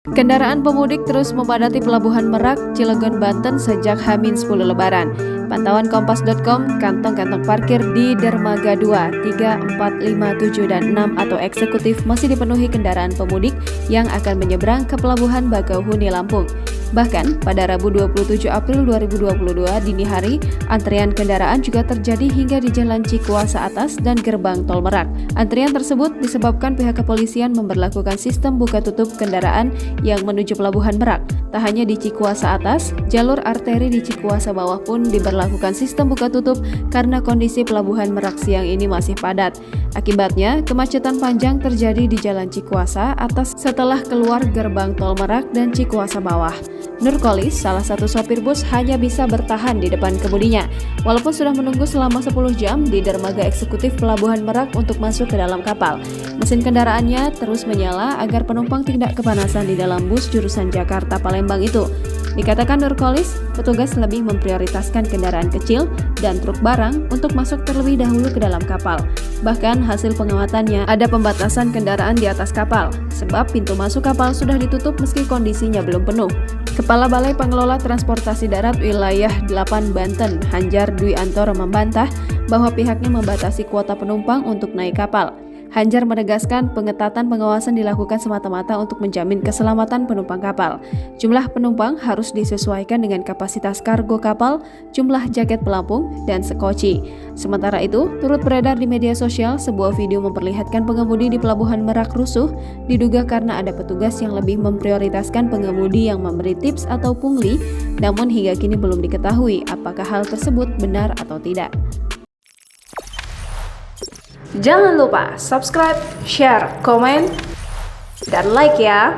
Kendaraan pemudik terus memadati Pelabuhan Merak, Cilegon, Banten sejak H-10 Lebaran. Pantauan Kompas.com, kantong-kantong parkir di Dermaga 2, 3, 4, 5, 7, dan 6 atau eksekutif masih dipenuhi kendaraan pemudik yang akan menyeberang ke Pelabuhan Bakauheni, Lampung. Bahkan, pada Rabu 27 April 2022 dini hari, antrian kendaraan juga terjadi hingga di Jalan Cikuasa Atas dan Gerbang Tol Merak. Antrian tersebut disebabkan pihak kepolisian memberlakukan sistem buka tutup kendaraan yang menuju Pelabuhan Merak. Tak hanya di Cikuasa Atas, jalur arteri di Cikuasa Bawah pun diberlakukan sistem buka tutup karena kondisi Pelabuhan Merak siang ini masih padat. Akibatnya, kemacetan panjang terjadi di Jalan Cikuasa Atas setelah keluar Gerbang Tol Merak dan Cikuasa Bawah. Nurkolis, salah satu sopir bus, hanya bisa bertahan di depan kemudinya. Walaupun sudah menunggu selama 10 jam di dermaga eksekutif Pelabuhan Merak untuk masuk ke dalam kapal, mesin kendaraannya terus menyala agar penumpang tidak kepanasan di dalam bus jurusan Jakarta-Palembang itu. Dikatakan Nurkolis, petugas lebih memprioritaskan kendaraan kecil dan truk barang untuk masuk terlebih dahulu ke dalam kapal. Bahkan hasil pengawatannya ada pembatasan kendaraan di atas kapal, sebab pintu masuk kapal sudah ditutup meski kondisinya belum penuh. Kepala Balai Pengelola Transportasi Darat Wilayah 8 Banten, Hanjar Dwi Antoro membantah bahwa pihaknya membatasi kuota penumpang untuk naik kapal. Hanjar menegaskan pengetatan pengawasan dilakukan semata-mata untuk menjamin keselamatan penumpang kapal. Jumlah penumpang harus disesuaikan dengan kapasitas kargo kapal, jumlah jaket pelampung, dan sekoci. Sementara itu, turut beredar di media sosial sebuah video memperlihatkan pengemudi di Pelabuhan Merak rusuh, diduga karena ada petugas yang lebih memprioritaskan pengemudi yang memberi tips atau pungli, namun hingga kini belum diketahui apakah hal tersebut benar atau tidak. Jangan lupa subscribe, share, komen, dan like ya!